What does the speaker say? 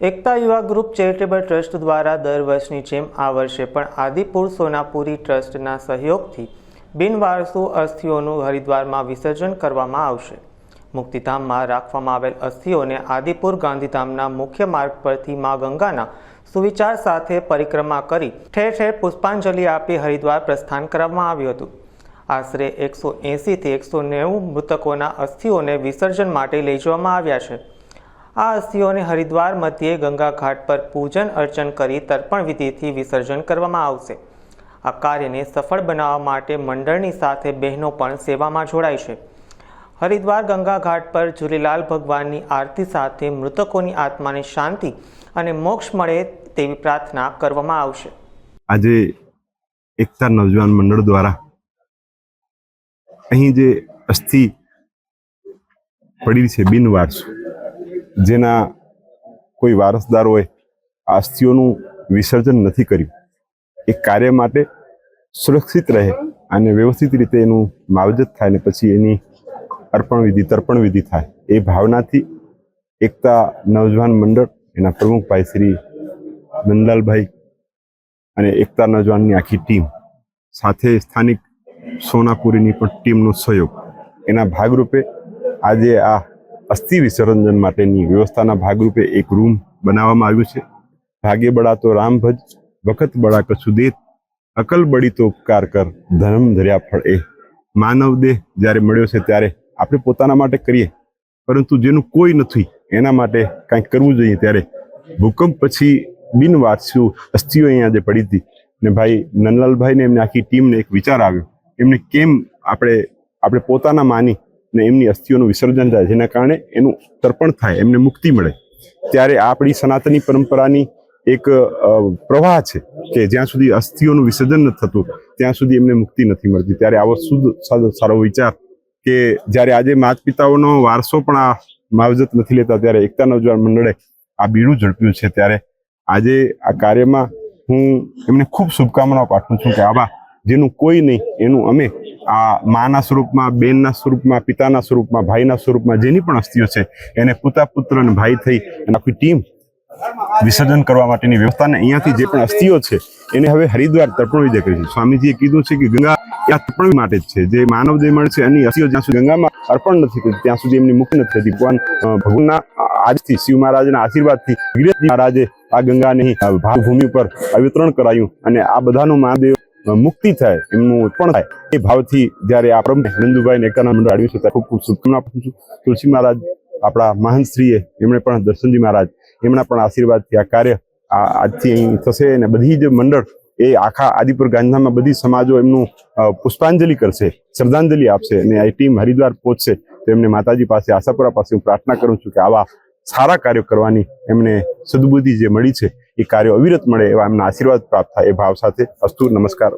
એકતા યુવા group charitable trust દ્વારા દર વર્ષની જેમ આ વર્ષે પણ આદિપુર સોનાપુરી ટ્રસ્ટના સહયોગથી બિનવારસુ અસ્થિઓનું હરિદ્વારમાં વિસર્જન કરવામાં આવશે। મુક્તિધામમાં રાખવામાં આવેલ અસ્થિઓને આદિપુર ગાંધીધામના મુખ્ય માર્ગ પરથી મા ગંગાના સુવિચાર સાથે પરિક્રમા કરી ઠેર ઠેર પુષ્પાંજલિ આપી હરિદ્વાર પ્રસ્થાન કરવામાં આવ્યું હતું। આશરે 180 થી 190 મૃતકોના અસ્થિઓને વિસર્જન માટે લઈ જવામાં આવ્યા છે। આ અસ્થિઓને હરિદ્વાર મધ્યે ગંગા ઘાટ પર પૂજન અર્ચન કરી તર્પણ વિધિથી વિસર્જન કરવામાં આવશે। આ કાર્યને સફળ બનાવવા માટે મંડળની સાથે બહેનો પણ સેવામાં જોડાઈ છે। હરિદ્વાર ગંગા ઘાટ પર ઝૂલેલાલ ભગવાનની આરતી સાથે મૃતકોની આત્માને શાંતિ અને મોક્ષ મળે તેવી પ્રાર્થના કરવામાં આવશે। આજે એકતા નવજવાન મંડળ દ્વારા અહીં જે અસ્થિ પડી છે બિનવારસુ, જેના કોઈ વારસદારોએ આ અસ્થિઓનું વિસર્જન નથી કર્યું, એ કાર્ય માટે સુરક્ષિત રહે અને વ્યવસ્થિત રીતે એનું માવજત થાય ને પછી એની અર્પણ વિધિ તર્પણ વિધિ થાય, એ ભાવનાથી એકતા નવજવાન મંડળ એના પ્રમુખ ભાઈ શ્રી નંદલાલભાઈ અને એકતા નવજવાનની આખી ટીમ સાથે સ્થાનિક સોનાપુરીની પણ ટીમનો સહયોગ, એના ભાગરૂપે આજે આ અસ્થિ વિસર્જન માટેની વ્યવસ્થાના ભાગરૂપે એક રૂમ બનાવવામાં આવ્યું છે। ભાગે બળા તો રામ ભજ, વખત બળા કછુ દેત, અકલ બળી તો ઉપકાર કર, ધર્મ ધર્યા ફળ એ। માનવ દેહ જ્યારે મળ્યો છે ત્યારે આપણે પોતાના માટે કરીએ, પરંતુ જેનું કોઈ નથી એના માટે કંઈક કરવું જોઈએ। ત્યારે ભૂકંપ પછી બિનવારસુ અસ્થિઓ અહીંયા જે પડી હતી ને ભાઈ નંદલાલભાઈ ને એમની આખી ટીમને એક વિચાર આવ્યો, એમને કેમ આપણે પોતાના માની ને એમની અસ્થિઓનું વિસર્જન થાય, જેના કારણે એનું તર્પણ થાય, એમને મુક્તિ મળે। ત્યારે આપણી સનાતની પરંપરાની એક પ્રવાહ છે કે જ્યાં સુધી અસ્થિઓનું વિસર્જન નથી થતું ત્યાં સુધી એમને મુક્તિ નથી મળતી। ત્યારે આવો શુદ્ધ સારો વિચાર કે જ્યારે આજે માતા પિતાઓનો વારસો પણ આ માવજત નથી લેતા, ત્યારે એકતા નવજવાન મંડળે આ બીડું ઝડપ્યું છે। ત્યારે આજે આ કાર્યમાં હું એમને ખૂબ શુભકામનાઓ પાઠવું છું કે આવા જેનું કોઈ નહીં એનું અમે આ માના સ્વરૂપમાં, બેનના સ્વરૂપમાં, પિતાના સ્વરૂપમાં, ભાઈના સ્વરૂપમાં જેની પણ અસ્થિઓ છે એને પિતા પુત્ર અને ભાઈ થઈ અને આખી ટીમ વિસર્જન કરવા માટેની વ્યવસ્થાને અહીંયાથી જે પણ અસ્થિઓ છે એને હવે હરિદ્વાર તર્પણ વિધિ કરી છે। સ્વામીજીએ કીધું છે કે ગંગા આ તર્પણ માટે જ છે, જે માનવ દેહ મળે છે એની અસ્થિઓ જ્યાં સુધી ગંગામાં અર્પણ નથી થતી ત્યાં સુધી એમની મુક્તિ નથી થતી। ભગવાનના આજથી શિવ મહારાજના આશીર્વાદથી મહારાજે આ ગંગાની ભાવભૂમિ પર વિતરણ કરાયું અને આ બધાનું મહાદેવ મુક્તિ થાય, એમનું ઉત્પન્ન થાય, એ ભાવથી જ્યારે આ પ્રભુ નંદુભાઈ એકતાના મંડળ આવ્યું છે ત્યારે ખૂબ ખૂબ શુભકામના આપું છું। તુલસી મહારાજ આપણા મહંતશ્રીએ એમણે પણ દર્શનજી મહારાજ એમના પણ આશીર્વાદથી આ કાર્ય આજથી અહીં થશે અને બધી જ મંડળ એ આખા આદિપુર ગાંધીધામમાં બધી સમાજો એમનું પુષ્પાંજલિ કરશે, શ્રદ્ધાંજલિ આપશે અને આ ટીમ હરિદ્વાર પહોંચશે। તો એમને માતાજી પાસે, આશાપુરા પાસે હું પ્રાર્થના કરું છું કે આવા સારા કાર્યો કરવાની એમને સદબુદ્ધિ જે મળી છે એ કાર્યો અવિરત મળે એવા એમના આશીર્વાદ પ્રાપ્ત થાય એ ભાવ સાથે અસ્તુ। નમસ્કાર।